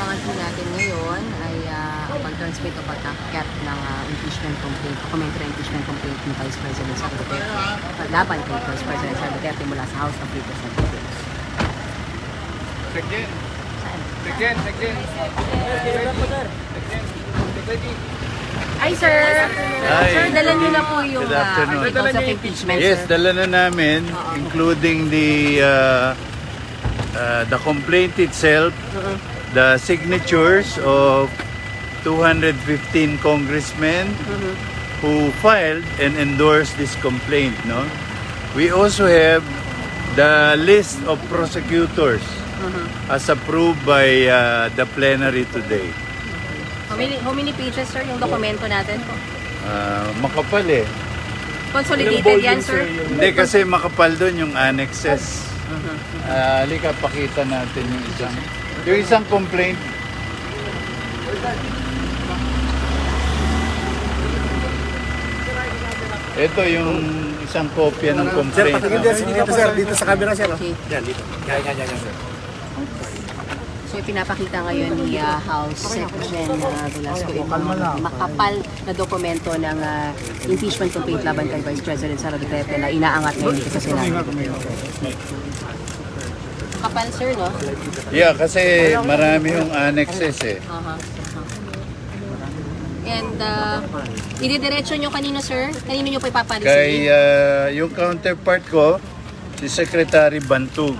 Inaabangan po natin ngayon ay ang pag-transmit o pag-akyat ng impeachment complaint, documentary impeachment complaint ni Vice President Sara Duterte laban kay Vice President Sara Duterte mula sa House of Representatives. Second. Saan? Hi sir! Hi. Sir, dala niyo na po yung Good afternoon. articles of impeachment, Yes, sir. dala na namin, including the complaint itself, the signatures of 215 congressmen who filed and endorsed this complaint. No, we also have the list of prosecutors as approved by the plenary today. How many pages, sir, yung dokumento natin? Makapal eh. Consolidated yan, sir? Hindi kasi makapal doon yung annexes. Halika, pakita natin yung isang complaint. Ito yung isang kopya ng Sir, complaint. patingin din dito sir, dito sa camera sir. Okay. Yan, dito. Yan, sir. So, ipinapakita ngayon ni House Secretary Velasco itong makapal na dokumento ng impeachment complaint laban kay Vice President Sara Duterte na inaangat ngayon dito sa Senado. Makapal, sir, no? Yeah, kasi marami yung annexes eh. And ididiretso nyo kanino, sir? Kanino nyo pa Kay ipaparisinin? yung counterpart ko, si Secretary Bantug.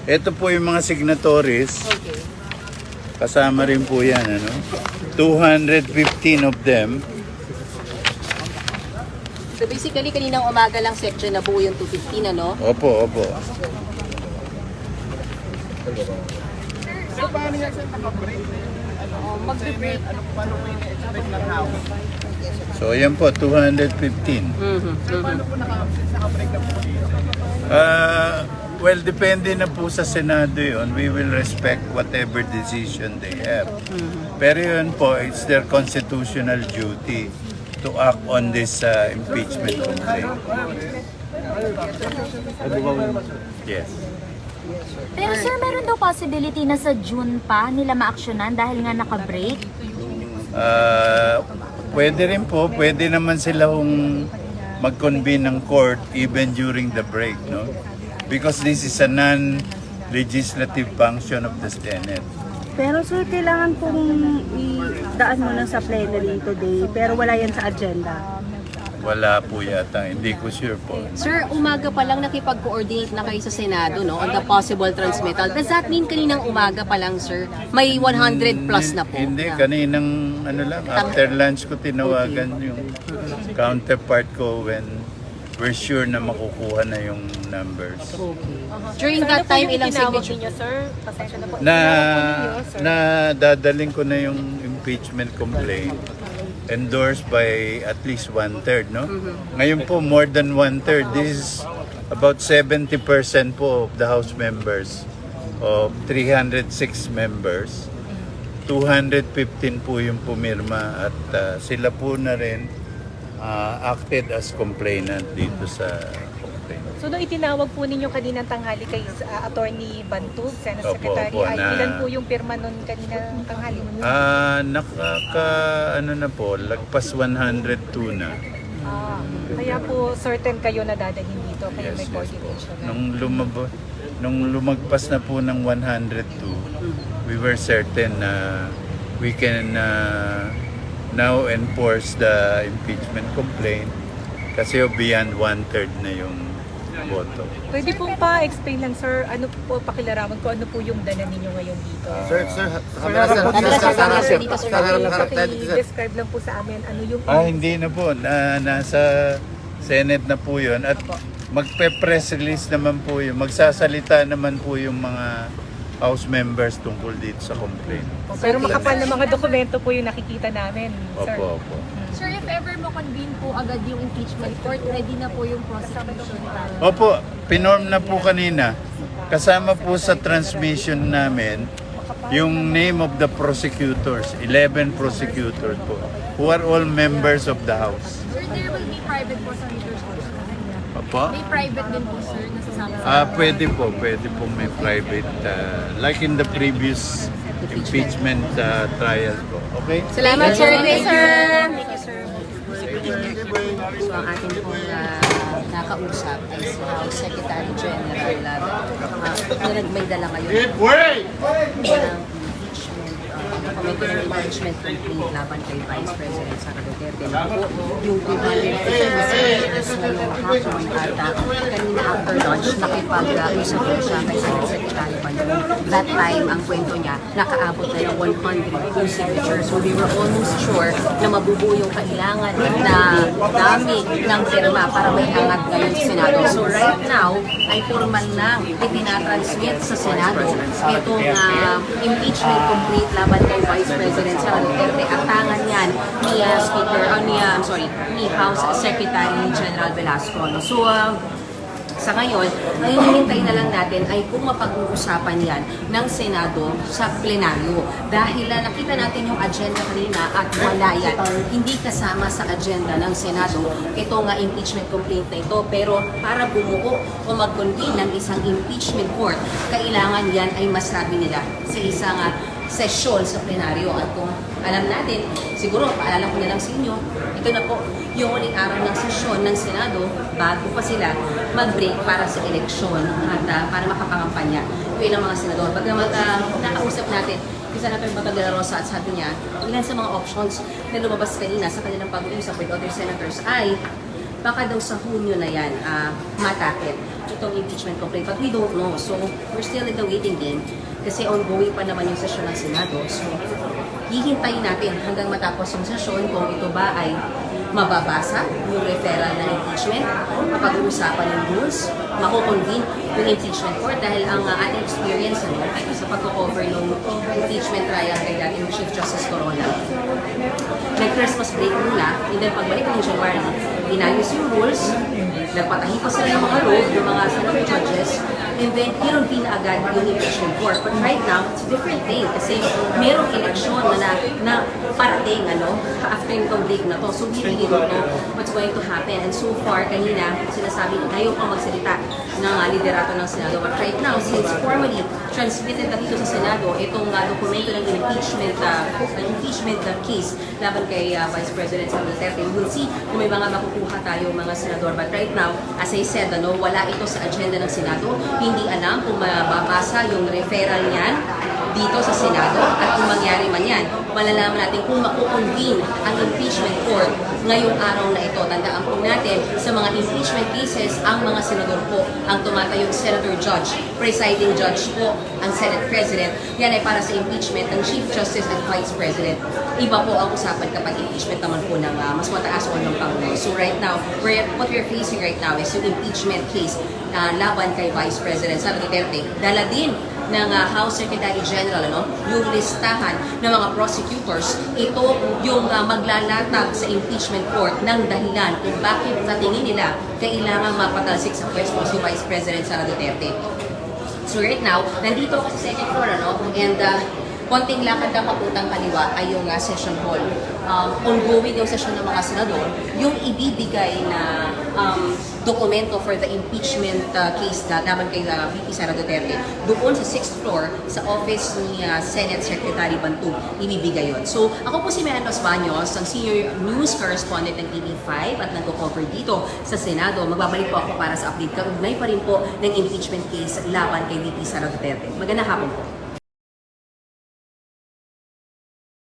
Ito po yung mga signatories. Okay. Kasama rin po yan, ano? 215 of them. So basically, kaninang umaga lang section na buo yung 215, ano? Opo. Mag-break. So, ayan po, 215. Well, depende na po sa Senado yun. We will respect whatever decision they have. Pero yun po, it's their constitutional duty to act on this impeachment complaint. Yes. Pero sir, meron daw possibility na sa June pa nila ma-aksyonan dahil nga naka-break? Pwede rin po, pwede naman sila kung mag-convene ng court even during the break, no? Because this is a non-legislative function of the Senate. Pero sir, kailangan pong idaan mo lang sa plenary today, pero wala yan sa agenda. Wala po yata, hindi ko sure po. Sir, umaga pa lang nakipag-coordinate na kayo sa Senado, no? On the possible transmittal. Does that mean kaninang umaga pa lang, sir? May 100 plus na po? Hindi, kaninang after lunch ko tinawagan yung counterpart ko when we're sure na makukuha na yung numbers. Okay. During that time, ilang signature? Niyo, sir? Pasensya na po. Na dadaling ko na yung impeachment complaint endorsed by at least 1/3, no? Ngayon po, more than 1/3. This is about 70% po of the House members of 306 members. 215 po yung pumirma at sila po na rin acted as complainant dito sa complaint. So, nung itinawag po ninyo kaninang tanghali kay Attorney Bantug, Senate Opo, Secretary, ay na- ilan po yung pirma nun kaninang tanghali? Na po, lagpas 102 na. Kaya po certain kayo na dadalhin dito, kaya may po. coordination. Nung lumagpas na po ng 102, we were certain na we can now enforce the impeachment complaint kasi beyond 1/3 na yung boto. Pwede pong pa-explain lang, sir, ano po, pakilaraman ko, ano po yung dala ninyo ngayon dito? Sir, Describe lang po sa amin, ano yung... Hindi na po. Nasa Senate na po yun. At magpe-press release naman po yun. Magsasalita naman po yung mga House members tungkol dito sa complaint. Pero makapal na mga dokumento po yung nakikita namin, sir. Opo. Sir, if ever mo convene po agad yung impeachment court, ready na po yung prosecution. Opo, pinorm na po kanina. Kasama po sa transmission namin yung name of the prosecutors, 11 prosecutors po, who are all members of the House. Sir, there will be private prosecutors also. Opo? May private din po, sir, nasasama sa... Pwede po may private, like in the previous impeachment trials po. Okay? Salamat, sir. Thank you, sir. So, ang ating pong nakausap ay si House Secretary General na may dala ngayon ng dokumento ng impeachment complaint laban kay Vice President Sara Duterte. Yung 250 ngayong hapon at kanina after lunch, nakipag-usap po siya kay Senate Secretary Bandung. That time, ang kwento niya, nakaabot na ng 102 signatures. So we were almost sure na mabubuo yung kailangan na dami ng firma para may angat ngayon sa Senado. So right now, ay formal lang itinatransmit sa Senado itong impeachment complaint laban kay Vice President Sara Duterte. At tangan yan ni House Secretary General Velasco. No? So, sa ngayon, ang hinihintay na lang natin ay kung mapag-uusapan yan ng Senado sa plenaryo. Dahil nakita natin yung agenda kanina at wala yan. Hindi kasama sa agenda ng Senado ito nga impeachment complaint na ito. Pero para bumuo o mag-convene ng isang impeachment court, kailangan yan ay masabi nila sa isang sesyon sa plenaryo. At kung alam natin, siguro paalala ko na lang sa inyo, ito na po yung uling araw ng sesyon ng Senado bago pa sila mag-break para sa eleksyon at para makapangampanya yung ilang mga senador. Pag nakausap natin, isa na Batang de la Rosa at sabi niya, ilan sa mga options na lumabas kanina sa kanilang pag-uusap with other senators ay baka daw sa Hunyo na yan matakit itong impeachment complaint. But we don't know. So, we're still in the waiting game kasi ongoing pa naman yung sesyon ng Senado. So, hihintayin natin hanggang matapos yung sesyon kung ito ba ay mababasa yung referral ng impeachment, mapag-uusapan yung rules, makukonvene yung impeachment court dahil ang ating experience sa pagko-cover ng impeachment trial kay dating Chief Justice Corona. Nag-Christmas break muna, and then pagbalik ng January, inayos yung rules, nagpatahi pa sila ng mga robe, yung mga Senate judges, and then i-convene agad yung impeachment court. But right now, it's a different thing kasi merong eleksyon na parating after yung break na to. So we really don't know what's going to happen. And so far, kanina, sinasabi ayaw pang magsalita ng liderato ng Senado. But right now, since formally transmitted na dito sa Senado, itong dokumento ng impeachment case laban kay Vice President Sara Duterte, we'll see kung may mga makukuha tayo mga senador. But right now, as I said, wala ito sa agenda ng Senado. Hindi alam kung mababasa yung referral niyan dito sa Senado at kung mangyari man yan, malalaman natin kung makukonvene ang impeachment court ngayong araw na ito. Tandaan po natin, sa mga impeachment cases, ang mga senador po ang tumatayong senator judge, presiding judge po ang Senate President. Yan ay para sa impeachment ng Chief Justice at Vice President. Iba po ang usapan kapag impeachment naman po ng mas mataas o ng Pangulo. So right now, what we're facing right now is yung impeachment case laban kay Vice President Sara Duterte. Dala din ng House Secretary General, yung listahan ng mga prosecutors, ito yung maglalatag sa impeachment court ng dahilan kung bakit sa tingin nila kailangan mapatalsik sa pwesto si Vice President Sara Duterte. So right now, nandito ako sa second floor, and konting lakad ka kaputang kaliwa ay yung session hall. Ongoing yung session ng mga senador, yung ibibigay na dokumento for the impeachment case na naman kay VP Sara Duterte, doon sa 6th floor, sa office ni Senate Secretary Bantug, ibibigay yun. So, ako po si Mean Los Baños, ang senior news correspondent ng TV5 at nag-cover dito sa Senado. Magbabalik po ako para sa update. Kaugnay pa rin po ng impeachment case laban kay VP Sara Duterte. Magandang hapon po.